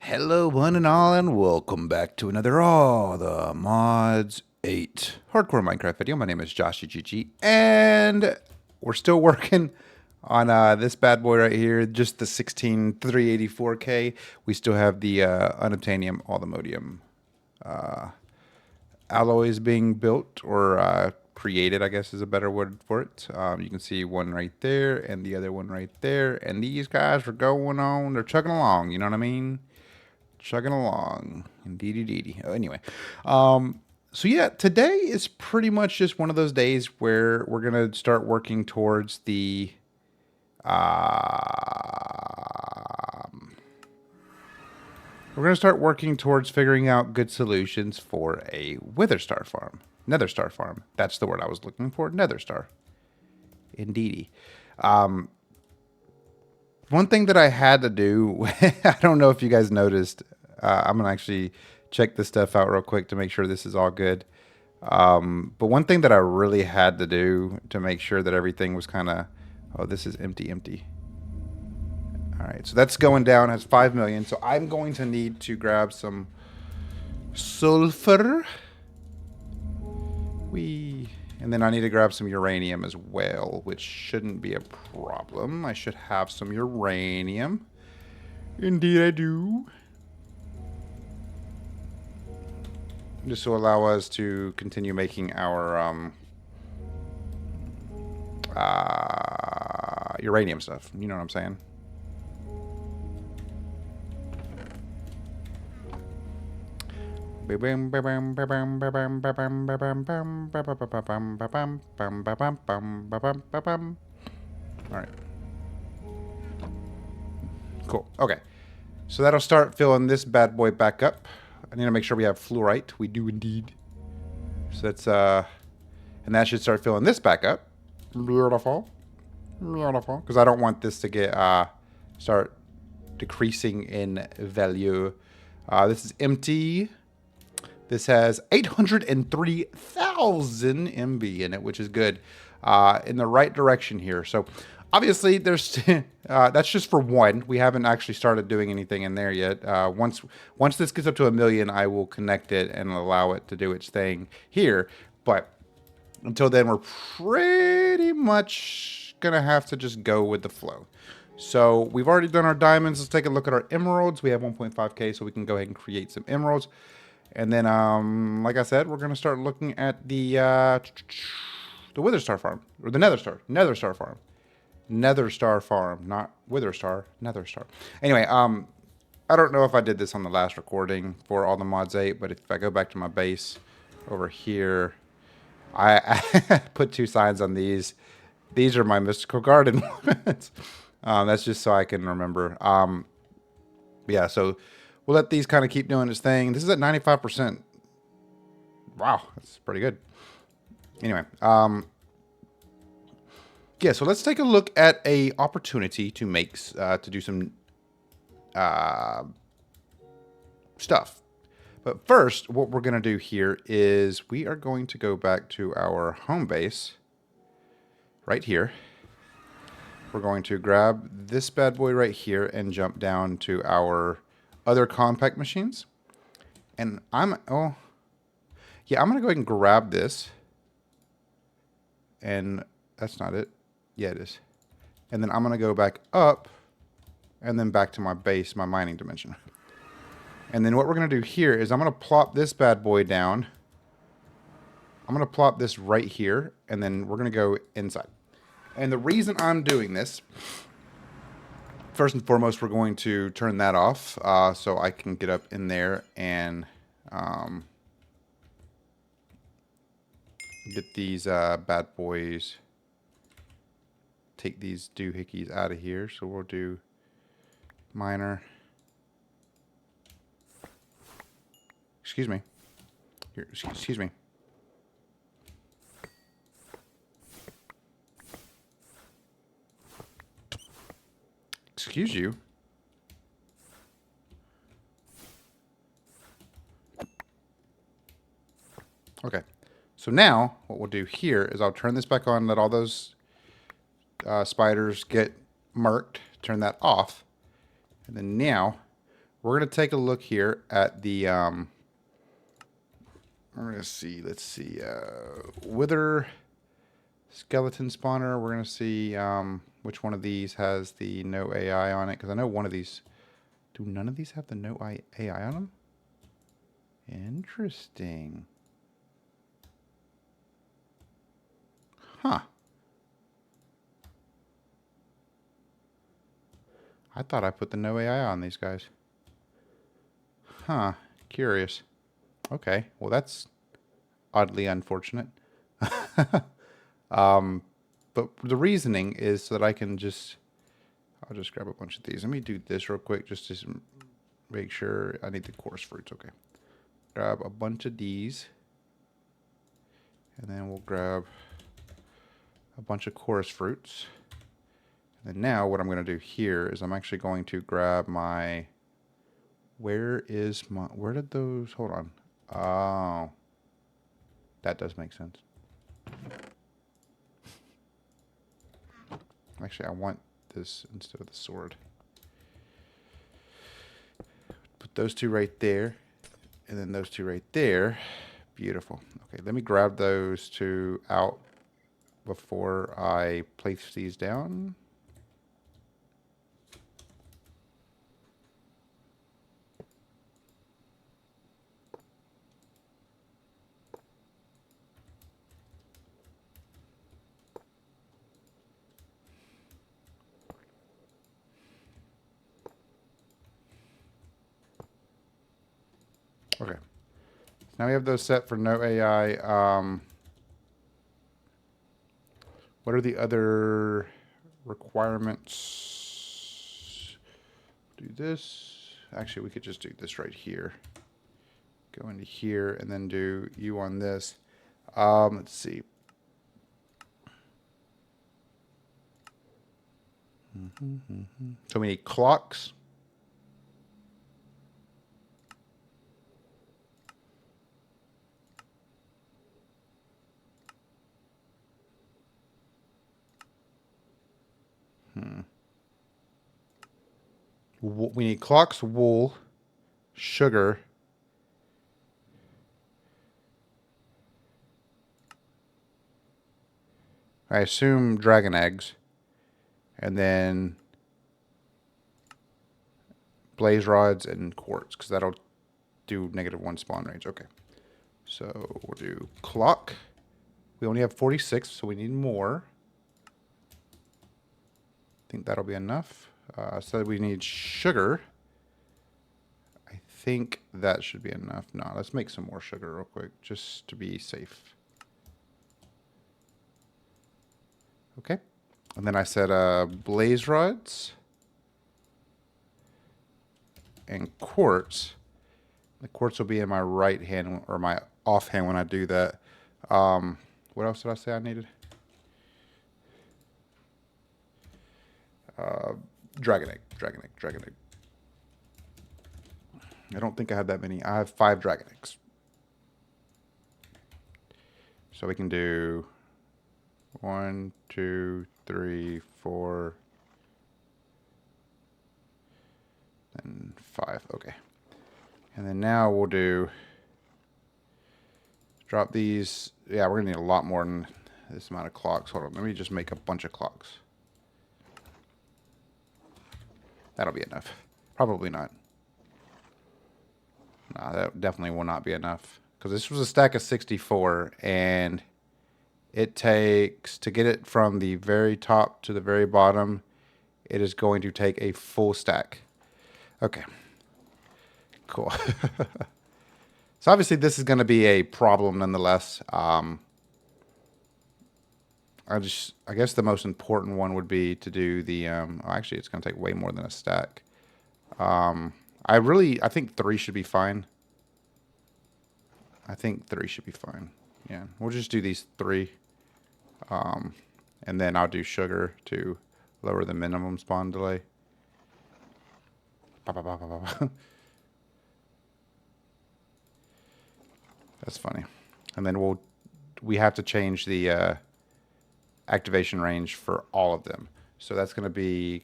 Hello, one and all, and welcome back to another All the Mods 8 Hardcore Minecraft video. My name is JawshyGG, and we're still working on this bad boy right here, just the 16384K. We still have the unobtainium allthemodium alloys being built or created, I guess is a better word for it. You can see one right there and the other one right there, and these guys are going on, they're chugging along, you know what I mean? Chugging along. Indeedy. Oh, anyway. So yeah, today is pretty much just one of those days where we're going to start working towards the we're going to start working towards figuring out good solutions for a wither star farm. Nether star farm. That's the word I was looking for. Nether star. Indeedy. One thing that I had to do, I don't know if you guys noticed, I'm going to actually check this stuff out real quick to make sure this is all good. But one thing that I really had to do to make sure that everything was kind of, oh, this is empty. All right, so that's going down, has 5 million. So I'm going to need to grab some sulfur. And then I need to grab some uranium as well, which shouldn't be a problem. I should have some uranium. Indeed I do. Just to allow us to continue making our uranium stuff. You know what I'm saying? Alright. Cool. Okay. So that'll start filling this bad boy back up. I need to make sure we have fluorite. We do indeed. So that's, and that should start filling this back up. Beautiful. Beautiful. Because I don't want this to get, start decreasing in value. This is empty. This has 803,000 MB in it, which is good. In the right direction here. So obviously there's that's just for one. We haven't actually started doing anything in there yet. Once this gets up to 1 million, I will connect it and allow it to do its thing here. But until then, we're pretty much gonna have to just go with the flow. So we've already done our diamonds. Let's take a look at our emeralds. We have 1.5K, so we can go ahead and create some emeralds. And then, like I said, we're gonna start looking at the Wither Star farm, or the Nether Star farm. Nether Star farm, not Wither Star, Nether Star. Anyway, I don't know if I did this on the last recording for all the mods 8, but if I go back to my base over here, I put 2 signs on these. These are my mystical garden ones. That's just so I can remember. Yeah, so we'll let these kind of keep doing its thing. This is at 95%. Wow, that's pretty good. Anyway, yeah, so let's take a look at a opportunity to make to do some stuff. But first, what we're going to do here is we are going to go back to our home base right here. We're going to grab this bad boy right here and jump down to our other compact machines. And I'm going to go ahead and grab this. And that's not it. Yeah, it is. And then I'm going to go back up and then back to my base, my mining dimension. And then what we're going to do here is I'm going to plop this bad boy down. I'm going to plop this right here, and then we're going to go inside. And the reason I'm doing this, first and foremost, we're going to turn that off so I can get up in there and get these bad boys, take these doohickeys out of here. So we'll do miner. Excuse me. Here, excuse me. Excuse you. Okay. So now what we'll do here is I'll turn this back on, let all those spiders get marked, turn that off. And then now we're going to take a look here at the, we're going to see, let's see, Wither Skeleton Spawner. We're going to see which one of these has the no AI on it, because I know one of these, do none of these have the no AI on them? Interesting. Huh. I thought I put the no AI on these guys. Huh. Curious. Okay. Well, that's oddly unfortunate. But the reasoning is so that I can just... I'll just grab a bunch of these. Let me do this real quick just to make sure. I need the coarse fruits. Okay. Grab a bunch of these. And then we'll grab a bunch of coarse fruits. And now what I'm going to do here is I'm actually going to grab my... Where did those... Hold on. Oh. That does make sense. Actually, I want this instead of the sword. Put those two right there. And then those two right there. Beautiful. Okay, let me grab those two out before I place these down. Okay. Now we have those set for no AI. What are the other requirements? Do this. Actually, we could just do this right here. Go into here and then do you on this. Let's see. So we need clocks. We need clocks, wool, sugar. I assume dragon eggs. And then blaze rods and quartz, because that'll do -1 spawn range. Okay. So we'll do clock. We only have 46, so we need more. I think that'll be enough. So we need sugar. I think that should be enough. No, let's make some more sugar real quick, just to be safe. Okay. And then I said blaze rods and quartz. The quartz will be in my right hand or my off hand when I do that. What else did I say I needed? Dragon egg. I don't think I have that many. I have 5 dragon eggs. So we can do 1, 2, 3, 4, and 5. Okay. And then now we'll drop these. Yeah, we're gonna need a lot more than this amount of clocks. Hold on, let me just make a bunch of clocks. That'll be enough. Probably not. No, that definitely will not be enough. Because this was a stack of 64, and it takes, to get it from the very top to the very bottom, it is going to take a full stack. Okay. Cool. So obviously this is going to be a problem nonetheless. I guess the most important one would be to do the, actually it's going to take way more than a stack. I think 3 should be fine. I think 3 should be fine. Yeah, we'll just do these 3. And then I'll do sugar to lower the minimum spawn delay. That's funny. And then we have to change the activation range for all of them. So that's going to be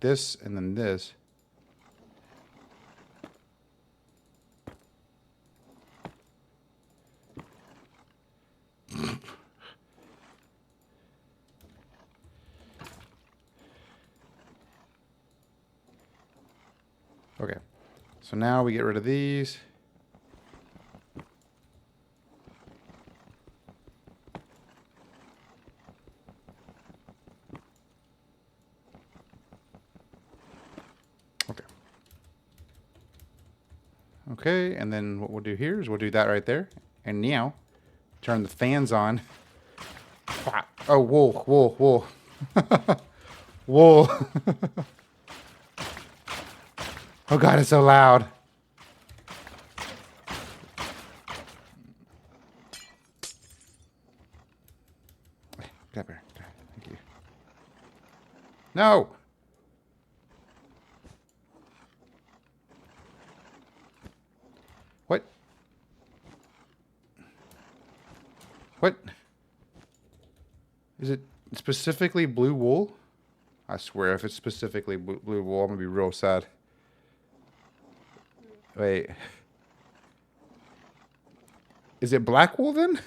this and then this. Okay. So now we get rid of these. Okay. Okay, and then what we'll do here is we'll do that right there. And now, turn the fans on. Oh, wool, wool, wool. Wool. Oh God, it's so loud. Get up here. Thank you. No. What? What? Is it specifically blue wool? I swear, if it's specifically blue wool, I'm gonna be real sad. Wait. Is it black wool then?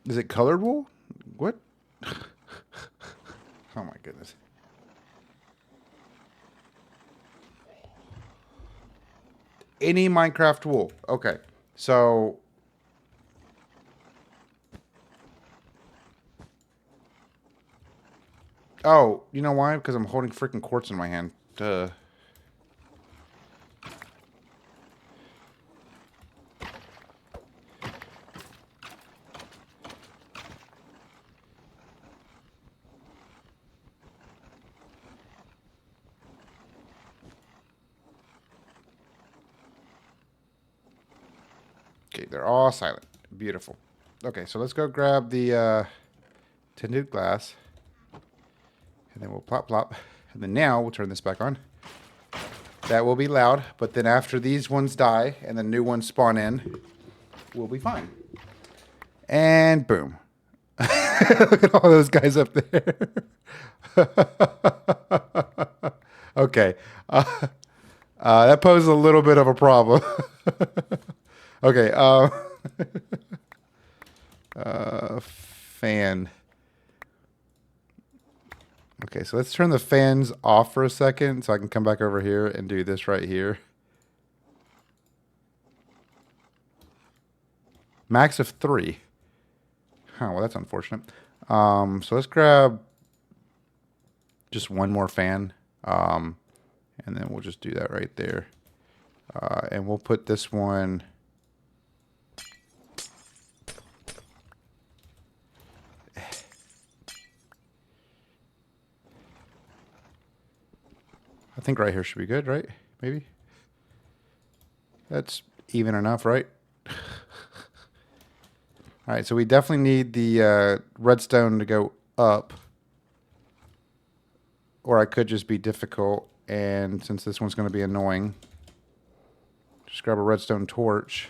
Is it colored wool? What? Oh my goodness. Any Minecraft wool. Okay. So oh, you know why? Because I'm holding freaking quartz in my hand. Duh. Okay, they're all silent. Beautiful. Okay, so let's go grab the tinted glass. And then we'll plop, plop. And then now we'll turn this back on. That will be loud, but then after these ones die and the new ones spawn in, we'll be fine. And boom. Look at all those guys up there. Okay. That poses a little bit of a problem. Okay. Fan. Okay, so let's turn the fans off for a second so I can come back over here and do this right here. Max of 3. Oh, well, that's unfortunate. So let's grab just one more fan. And then we'll just do that right there. And we'll put this one... I think right here should be good, right? Maybe? That's even enough, right? All right, so we definitely need the redstone to go up. Or I could just be difficult, and since this one's going to be annoying, just grab a redstone torch.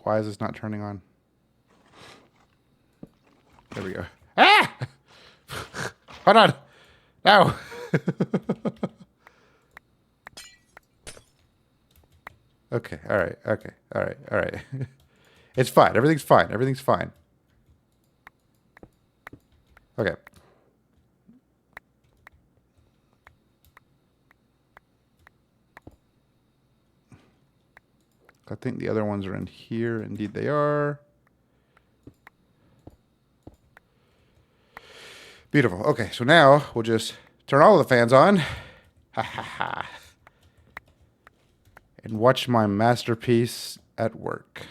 Why is this not turning on? There we go. Ah! Hold on. No. Okay. All right. Okay. All right. All right. It's fine. Everything's fine. Everything's fine. Okay. I think the other ones are in here. Indeed, they are. Beautiful. Okay, so now we'll just turn all of the fans on. Ha ha ha. And watch my masterpiece at work.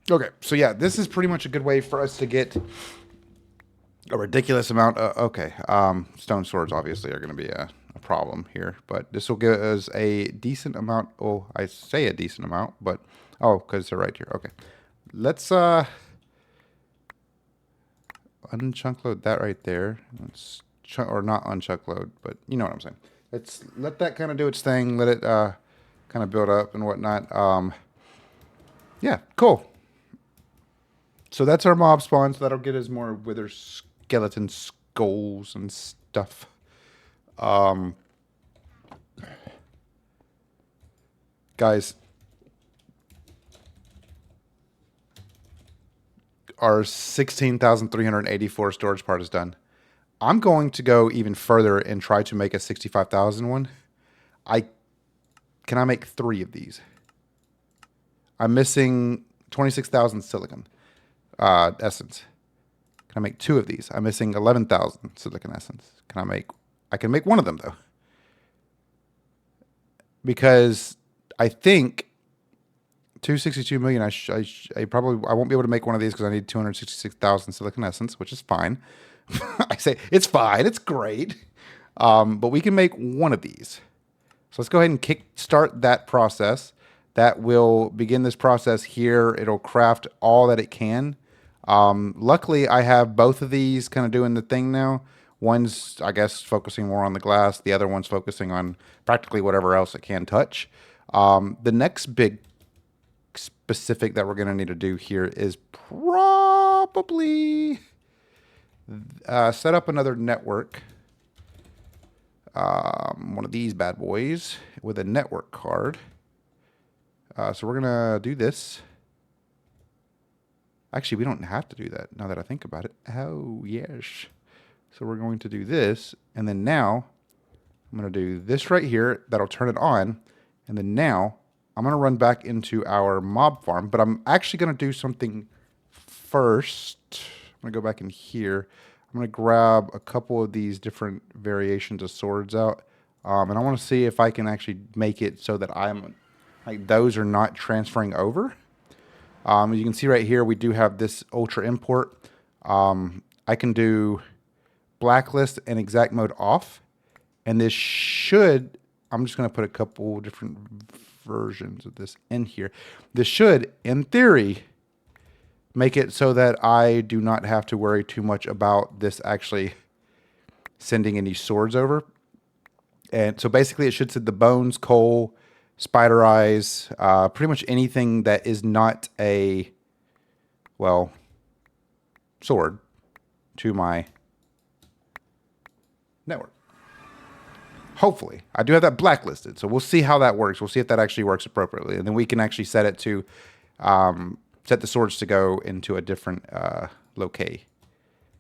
Okay, so yeah, this is pretty much a good way for us to get a ridiculous amount. Stone swords obviously are going to be a problem here, but this will give us a decent amount. Oh, I say a decent amount, but oh, because they're right here. Okay, let's unchunk load that right there. Let's or not unchunk load, but you know what I'm saying. Let's let that kind of do its thing. Let it kind of build up and whatnot. Yeah, cool. So that's our mob spawn. So that'll get us more wither skeleton skulls and stuff. Guys, our 16,384 storage part is done. I'm going to go even further and try to make a 65,000 one. Can I make 3 of these? I'm missing 26,000 silicon essence. Can I make 2 of these? I'm missing 11,000 silicon essence. I can make 1 of them though. Because I think 262 million, I won't be able to make one of these because I need 266,000 silicon essence, which is fine. I say it's fine, it's great. But we can make 1 of these. So let's go ahead and kickstart that process. That will begin this process here. It'll craft all that it can. Luckily, I have both of these kind of doing the thing now. One's, I guess, focusing more on the glass. The other one's focusing on practically whatever else it can touch. The next big specific that we're going to need to do here is probably set up another network. One of these bad boys with a network card. So we're going to do this. Actually, we don't have to do that now that I think about it. Oh, yes. So we're going to do this. And then now I'm going to do this right here. That'll turn it on. And then now I'm going to run back into our mob farm. But I'm actually going to do something first. I'm going to go back in here. I'm going to grab a couple of these different variations of swords out. And I want to see if I can actually make it so that those are not transferring over. As you can see right here, we do have this ultra import. I can do blacklist and exact mode off. And this should, I'm just going to put a couple different versions of this in here. This should, in theory, make it so that I do not have to worry too much about this actually sending any swords over. And so basically it should send the bones, coal, spider eyes, pretty much anything that is not a, well, sword to my network. Hopefully. I do have that blacklisted, so we'll see how that works. We'll see if that actually works appropriately. And then we can actually set it to, set the swords to go into a different locale.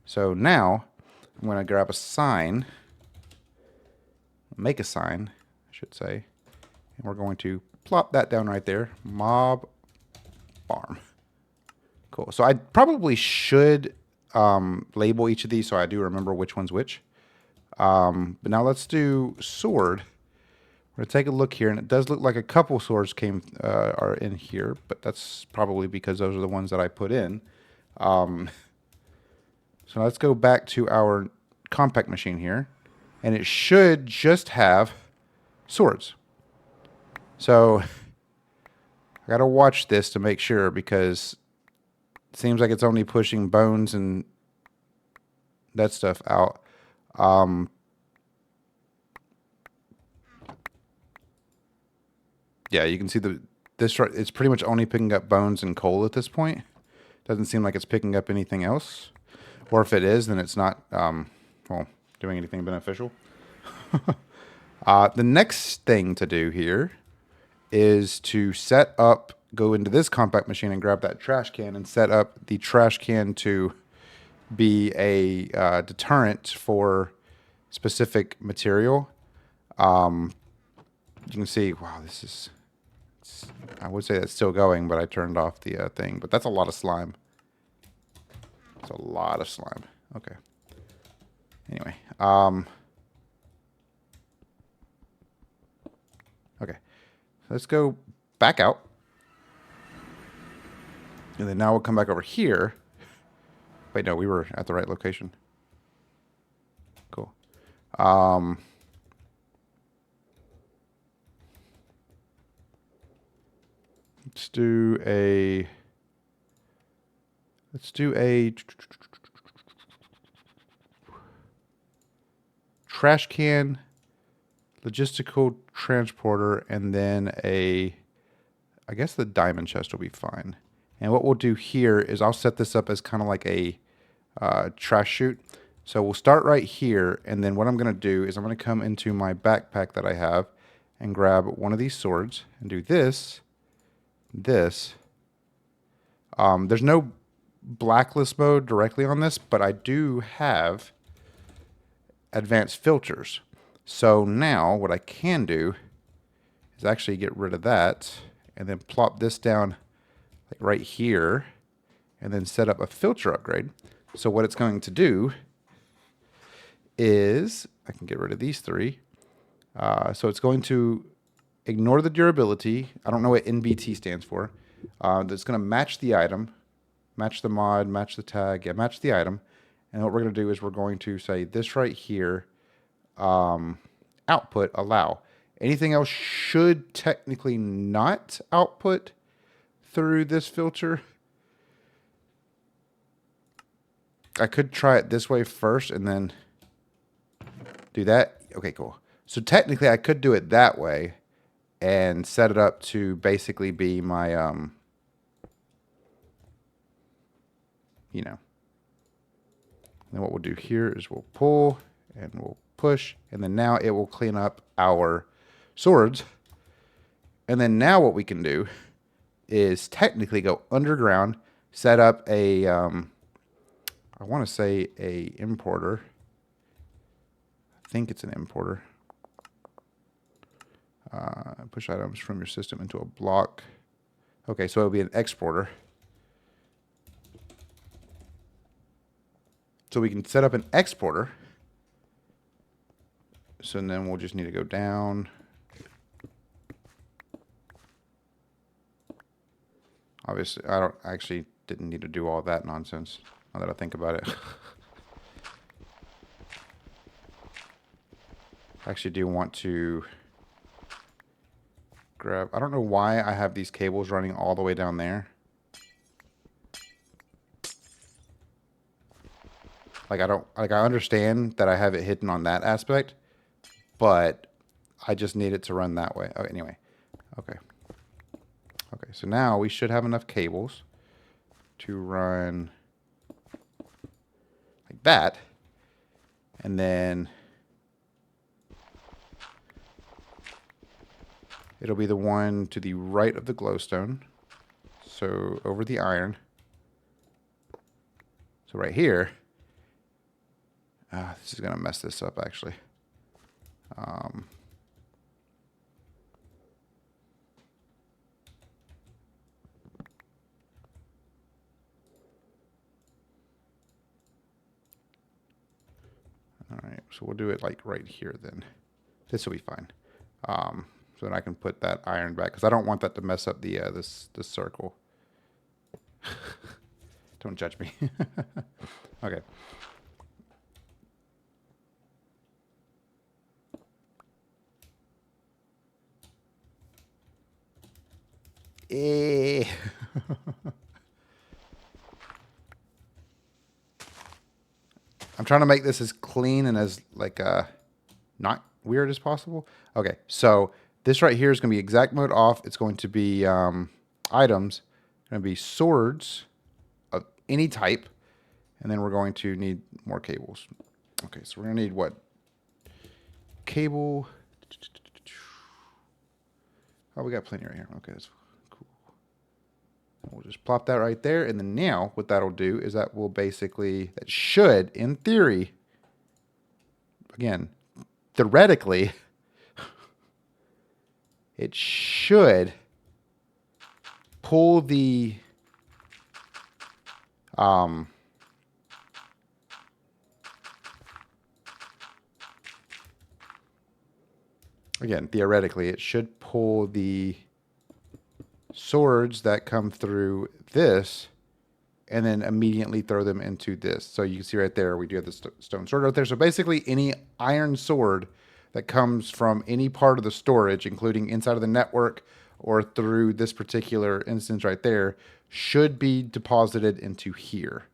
So now I'm going to grab a sign, make a sign, I should say. And we're going to plop that down right there. Mob farm. Cool. So I probably should label each of these so I do remember which one's which. But now let's do sword. We're going to take a look here, and it does look like a couple swords are in here, but that's probably because those are the ones that I put in. So let's go back to our compact machine here, and it should just have swords. So I got to watch this to make sure, because it seems like it's only pushing bones and that stuff out. Yeah, you can see it's pretty much only picking up bones and coal at this point. Doesn't seem like it's picking up anything else. Or if it is, then it's not well, doing anything beneficial. The next thing to do here is to go into this compact machine and grab that trash can and set up the trash can to be a deterrent for specific material. You can see, wow, I would say that's still going, but I turned off the thing. But that's a lot of slime. It's a lot of slime. Okay. Anyway. Okay. Let's go back out. And then now we'll come back over here. Wait, no, we were at the right location. Cool. Let's do a trash can, logistical transporter, and then I guess the diamond chest will be fine. And what we'll do here is I'll set this up as kind of like a trash chute. So we'll start right here, and then what I'm going to do is I'm going to come into my backpack that I have and grab one of these swords and do this, this. There's no blacklist mode directly on this, but I do have advanced filters. So now what I can do is actually get rid of that and then plop this down like right here and then set up a filter upgrade. So what it's going to do is, I can get rid of these three. So it's going to ignore the durability. I don't know what NBT stands for. That's going to match the item, match the mod, match the tag, yeah, match the item. And what we're going to do is we're going to say this right here, output allow. Anything else should technically not output through this filter. I could try it this way first and then do that. Okay, cool. So technically I could do it that way and set it up to basically be my, you know. And then what we'll do here is we'll pull and we'll push, and then now it will clean up our swords. And then now what we can do is technically go underground, set up a, I want to say a importer. I think it's an importer. Push items from your system into a block. Okay, so it'll be an exporter. So we can set up an exporter. So then we'll just need to go down. Obviously, I actually didn't need to do all that nonsense, now that I think about it. I actually do want to grab, I don't know why I have these cables running all the way down there. Like I understand that I have it hidden on that aspect, but I just need it to run that way. Okay, anyway. Okay. Okay, so now we should have enough cables to run like that. And then it'll be the one to the right of the glowstone. So over the iron. So right here. This is going to mess this up, actually. All right, so we'll do it like right here then. This will be fine. So then I can put that iron back, because I don't want that to mess up the this circle. Don't judge me. Okay. I'm trying to make this as clean and as like not weird as possible. Okay, so this right here is going to be exact mode off. It's going to be items, going to be swords of any type, and then we're going to need more cables. Okay, so we're going to need what? Cable. Oh, we got plenty right here. Okay, that's cool. We'll just plop that right there, and then now what that'll do is that will basically, that should, in theory, again, theoretically, it should pull the again, theoretically, it should pull the swords that come through this and then immediately throw them into this. So you can see right there, we do have the stone sword right there. So basically any iron sword that comes from any part of the storage, including inside of the network or through this particular instance right there, should be deposited into here.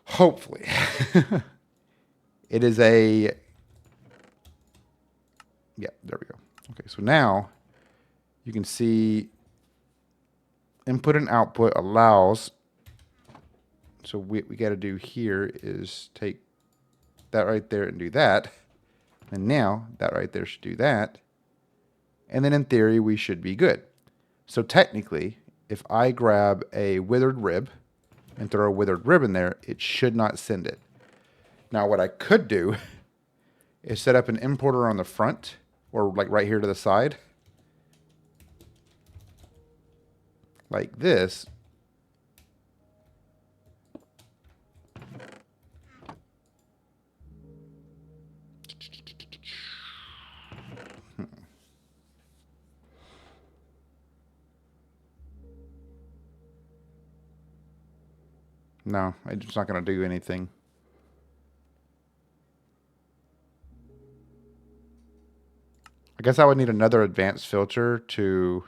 Hopefully. It is a... Yeah, there we go. Okay, so now you can see input and output allows So what we got to do here is take that right there and do that. And now that right there should do that. And then in theory, we should be good. So technically, if I grab a withered rib and throw a withered rib in there, it should not send it. Now what I could do is set up an importer on the front or like right here to the side. Like this. No, it's not going to do anything. I guess I would need another advanced filter to...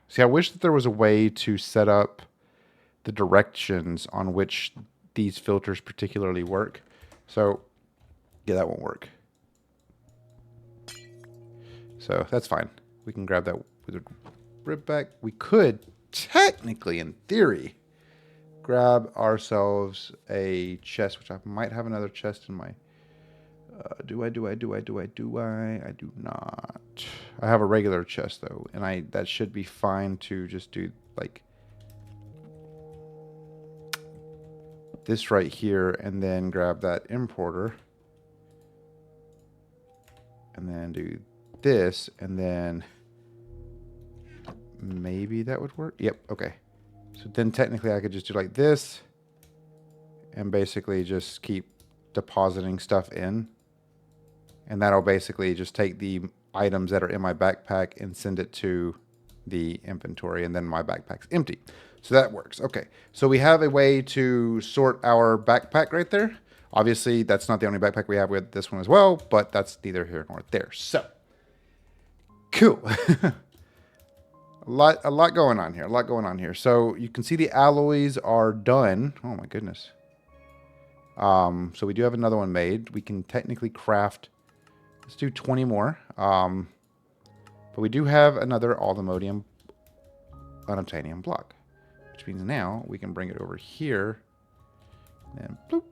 See, I wish that there was a way to set up the directions on which these filters particularly work. So, yeah, that won't work. So, that's fine. We can grab that with a rib back. We could, technically, in theory, grab ourselves a chest, which I might have another chest in my... Do I? I do not. I have a regular chest though, and that should be fine to just do like this right here, and then grab that importer, and then do this, and then maybe that would work. Yep. Okay. So then technically I could just do like this, and basically just keep depositing stuff in. And that'll basically just take the items that are in my backpack and send it to the inventory, and then my backpack's empty. So that works. Okay, so we have a way to sort our backpack right there. Obviously, that's not the only backpack we have. We have this one as well, but that's neither here nor there. So, cool. a lot going on here. So you can see the alloys are done. Oh my goodness. So we do have another one made. We can technically craft... Let's do 20 more. But we do have another aluminium unobtainium block, which means now we can bring it over here and bloop.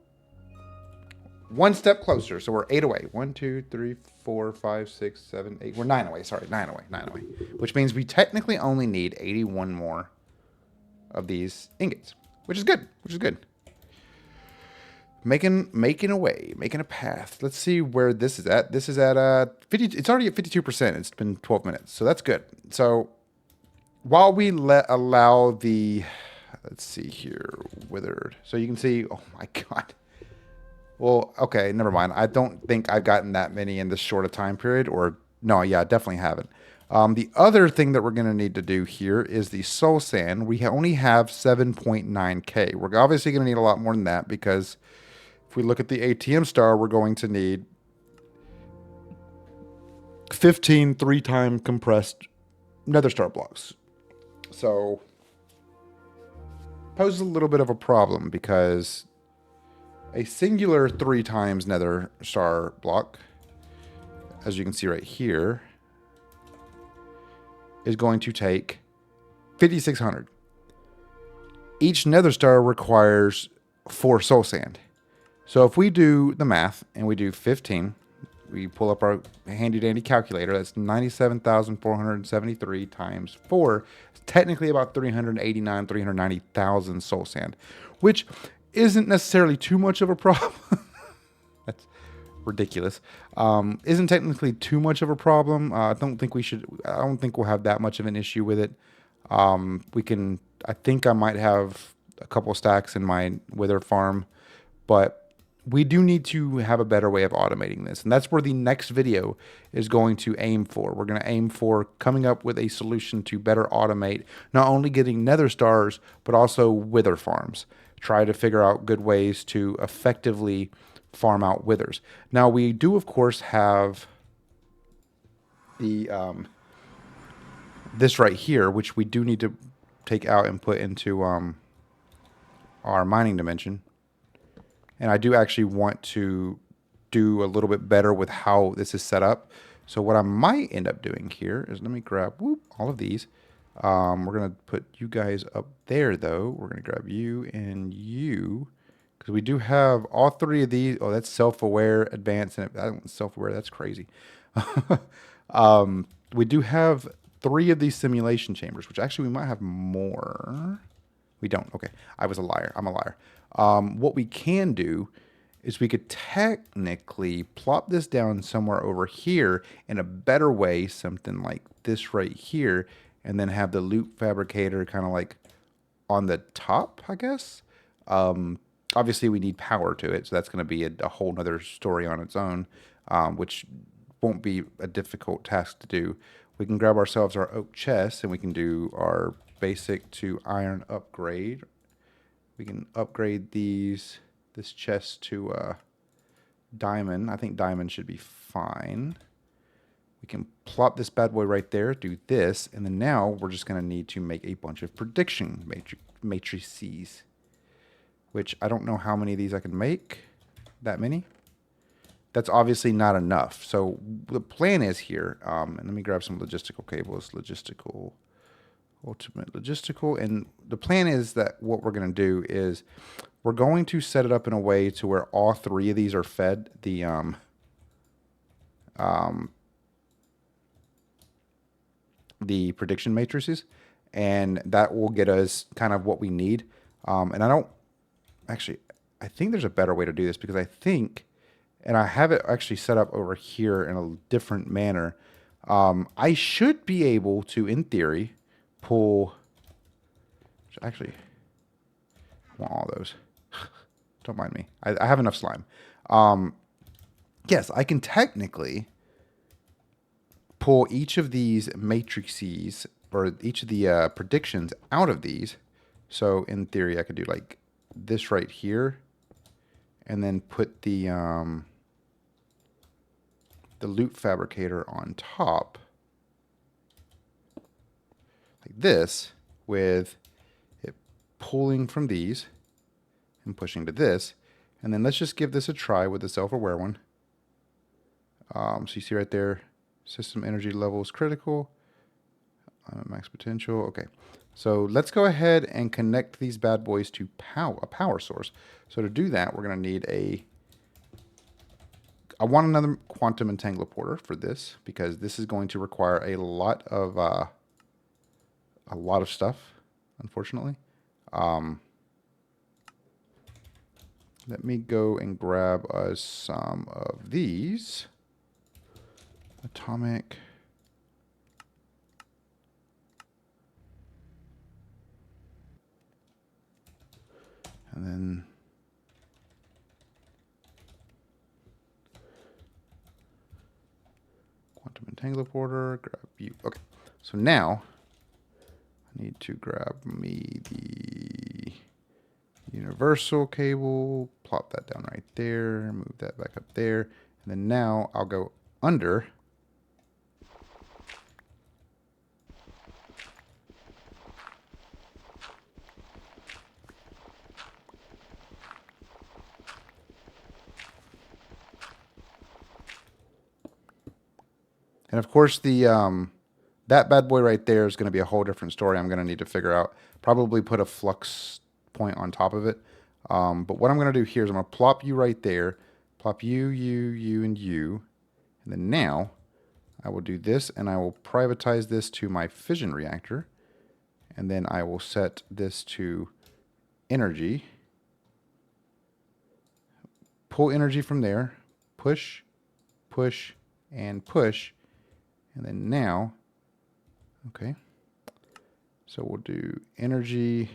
One step closer. So we're 8 away. 1, 2, 3, 4, 5, 6, 7, 8. We're 9 away. Sorry, 9 away. Which means we technically only need 81 more of these ingots, which is good. Making a way, making a path. Let's see where this is at. This is at 50. It's already at 52%. It's been 12 minutes, so that's good. So while we allow the, let's see here, withered. So you can see. Oh my god. Well, okay, never mind. I don't think I've gotten that many in this short a time period. Or no, yeah, I definitely haven't. The other thing that we're going to need to do here is the soul sand. We only have 7.9K. We're obviously going to need a lot more than that because. If we look at the ATM star, we're going to need 15 3-time compressed nether star blocks. So, poses a little bit of a problem because a singular 3 times nether star block, as you can see right here, is going to take 5,600. Each nether star requires 4 soul sand. So if we do the math and we do 15, we pull up our handy dandy calculator. That's 97,473 times 4. It's technically about 390,000 soul sand, which isn't necessarily too much of a problem. That's ridiculous. Isn't technically too much of a problem. I don't think we'll have that much of an issue with it. I think I might have a couple stacks in my wither farm, but we do need to have a better way of automating this. And that's where the next video is going to aim for. We're going to aim for coming up with a solution to better automate not only getting nether stars, but also wither farms. Try to figure out good ways to effectively farm out withers. Now, we do, of course, have the this right here, which we do need to take out and put into our mining dimension. And I do actually want to do a little bit better with how this is set up. So what I might end up doing here is, let me grab all of these. We're going to put you guys up there, though. We're going to grab you and you. Because we do have all three of these. Oh, that's self-aware, advanced, and self-aware. That's crazy. We do have three of these simulation chambers, which actually we might have more. We don't. Okay. I was a liar. I'm a liar. What we can do is we could technically plop this down somewhere over here in a better way, something like this right here, and then have the loop fabricator kind of like on the top, I guess. Obviously, we need power to it, so that's going to be a whole nother story on its own, which won't be a difficult task to do. We can grab ourselves our oak chest, and we can do our basic to iron upgrade. We can upgrade this chest to diamond. I think diamond should be fine. We can plop this bad boy right there, do this, and then now we're just going to need to make a bunch of prediction matrices, which I don't know how many of these I can make. That many? That's obviously not enough. So the plan is here, and let me grab some logistical cables, ultimate logistical, and the plan is that what we're going to do is we're going to set it up in a way to where all three of these are fed the prediction matrices, and that will get us kind of what we need. And I think there's a better way to do this, because I think, and I have it actually set up over here in a different manner. I should be able to, in theory, pull. Actually, I want all those. Don't mind me. I have enough slime. Yes, I can technically pull each of these matrices, or each of the predictions out of these. So in theory, I could do like this right here, and then put the loop fabricator on top, like this, with it pulling from these and pushing to this. And then let's just give this a try with the self-aware one. So you see right there, system energy level is critical. I'm at max potential. Okay. So let's go ahead and connect these bad boys to a power source. So to do that, we're going to need I want another quantum entangler for this, because this is going to require a lot of stuff, unfortunately. Let me go and grab us some of these. Atomic. And then quantum entangler, grab you. Okay. So now I need to grab me the universal cable, plop that down right there, move that back up there, and then now I'll go under. And of course, that bad boy right there is going to be a whole different story. I'm going to need to figure out, probably put a flux point on top of it. But what I'm going to do here is I'm going to plop you right there, plop you, and you. And then now I will do this, and I will privatize this to my fission reactor. And then I will set this to energy. Pull energy from there, push, push, and push. And then now, okay, so we'll do energy,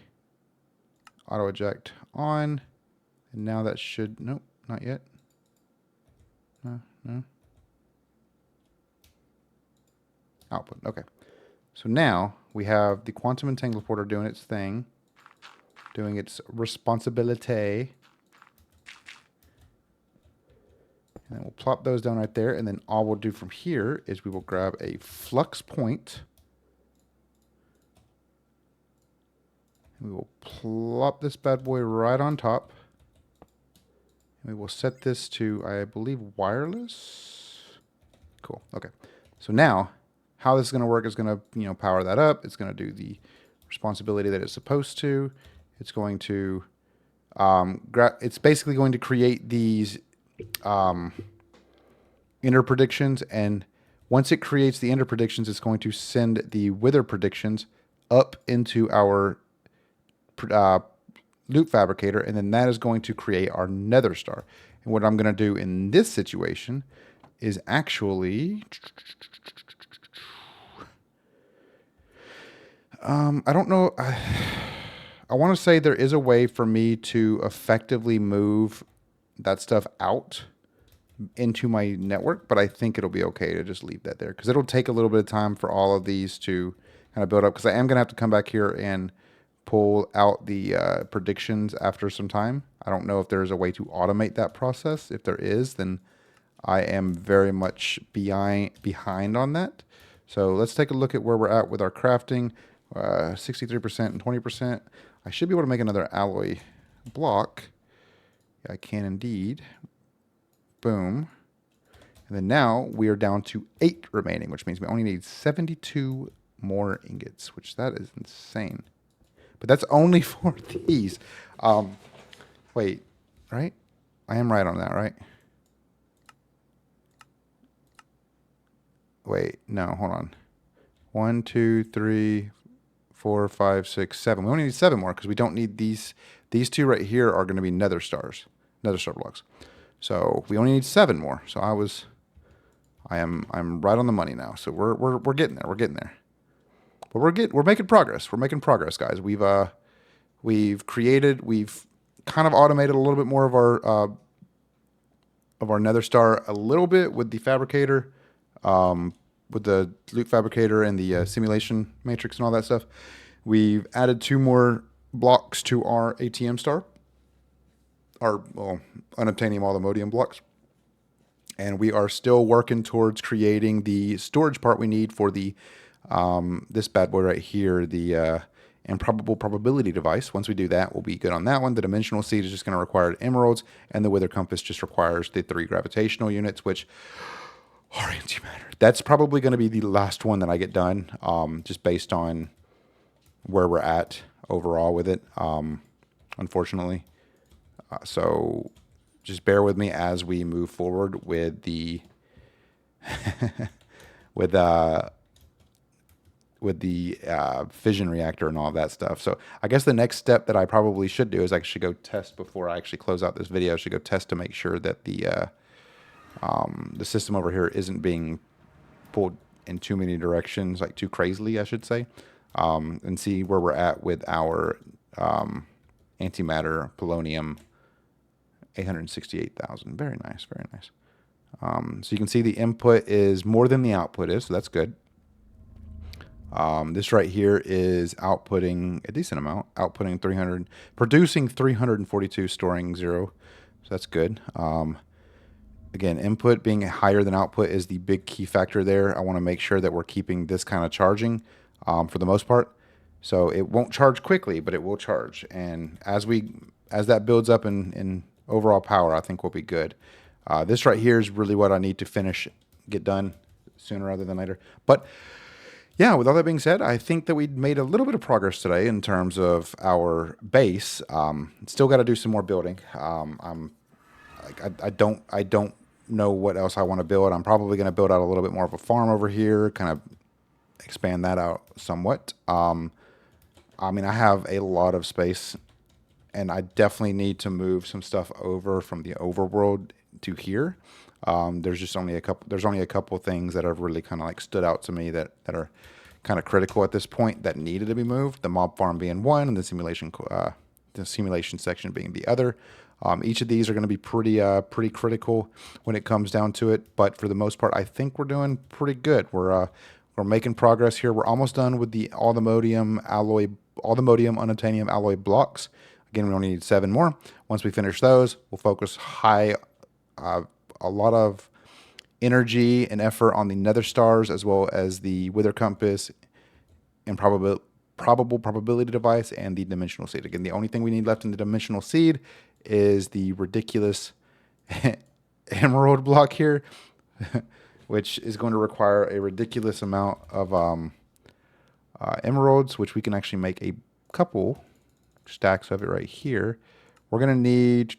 auto eject on, and now that should, nope, not yet. No. Output, okay. So now we have the quantum entangler doing its thing, doing its responsibility. And then we'll plop those down right there. And then all we'll do from here is we will grab a flux point. And we will plop this bad boy right on top. And we will set this to, I believe, wireless. Cool. Okay. So now how this is going to work is going to, you know, power that up. It's going to do the responsibility that it's supposed to. It's going to, it's basically going to create these inner predictions, and once it creates the inner predictions, it's going to send the wither predictions up into our loop fabricator, and then that is going to create our nether star. And what I'm going to do in this situation is actually, I don't know. I want to say there is a way for me to effectively move that stuff out into my network, but I think it'll be okay to just leave that there because it'll take a little bit of time for all of these to kind of build up, because I am going to have to come back here and pull out the predictions after some time. I don't know if there's a way to automate that process. If there is, then I am very much behind on that. So let's take a look at where we're at with our crafting. 63% and 20%. I should be able to make another alloy block. Yeah, I can indeed. Boom. And then now we are down to 8 remaining, which means we only need 72 more ingots, which that is insane. But that's only for these. Wait, right? I am right on that, right? Wait, no, hold on. 1, 2, 3, 4, 5, 6, 7. We only need 7 more because we don't need these. These 2 right here are going to be nether star blocks. So we only need 7 more. So I'm right on the money now. So we're getting there. We're getting there. But we're making progress. We're making progress, guys. We've kind of automated a little bit more of our nether star a little bit with the fabricator, with the loop fabricator and the simulation matrix and all that stuff. We've added 2 more blocks to our ATM star, our unobtainium allomodium blocks. And we are still working towards creating the storage part we need for the this bad boy right here, the improbable probability device. Once we do that, we'll be good on that one. The dimensional seed is just going to require emeralds, and the wither compass just requires the 3 gravitational units, which are antimatter. That's probably going to be the last one that I get done, just based on where we're at overall with it, unfortunately. So just bear with me as we move forward with the with the fission reactor and all of that stuff. So I guess the next step that I probably should do is I should go test before I actually close out this video. I should go test to make sure that the system over here isn't being pulled in too many directions, like too crazily, I should say, and see where we're at with our antimatter polonium 868,000. Very nice, very nice. So you can see the input is more than the output is, so that's good. This right here is outputting a decent amount, outputting 300, producing 342, storing 0. So that's good. Again, input being higher than output is the big key factor there. I want to make sure that we're keeping this kind of charging for the most part. So it won't charge quickly, but it will charge. And as that builds up in overall power, I think we'll be good. This right here is really what I need to get done sooner rather than later. But yeah, with all that being said, I think that we made a little bit of progress today in terms of our base. Still got to do some more building. I don't know what else I want to build. I'm probably going to build out a little bit more of a farm over here, kind of expand that out somewhat. I mean, I have a lot of space, and I definitely need to move some stuff over from the overworld to here. There's only a couple things that have really kind of like stood out to me that are kind of critical at this point that needed to be moved. The mob farm being one, and the simulation section being the other. Each of these are going to be pretty critical when it comes down to it. But for the most part, I think we're doing pretty good. We're making progress here. We're almost done with the allomodium unobtainium alloy blocks. Again, we only need 7 more. Once we finish those, we'll focus a lot of energy and effort on the nether stars, as well as the wither compass and probable probability device and the dimensional seed. Again, the only thing we need left in the dimensional seed is the ridiculous emerald block here. which is going to require a ridiculous amount of emeralds, which we can actually make a couple stacks of it right here. We're gonna need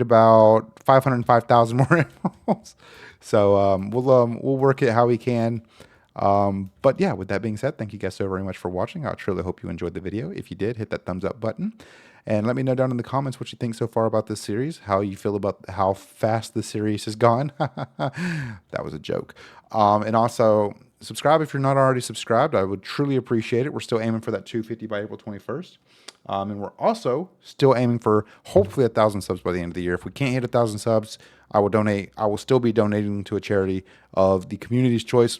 about 505,000 more emeralds. So we'll work it how we can. But yeah, with that being said, thank you guys so very much for watching. I truly hope you enjoyed the video. If you did, hit that thumbs up button. And let me know down in the comments what you think so far about this series, how you feel about how fast the series has gone. That was a joke. And also, subscribe if you're not already subscribed. I would truly appreciate it. We're still aiming for that 250 by April 21st. And we're also still aiming for hopefully 1,000 subs by the end of the year. If we can't hit 1,000 subs, I will still be donating to a charity of the community's choice.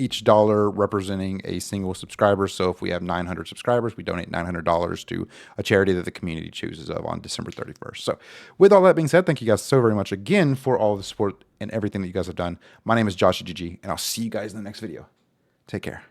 Each dollar representing a single subscriber. So if we have 900 subscribers, we donate $900 to a charity that the community chooses of on December 31st. So with all that being said, thank you guys so very much again for all the support and everything that you guys have done. My name is JawshyGG, and I'll see you guys in the next video. Take care.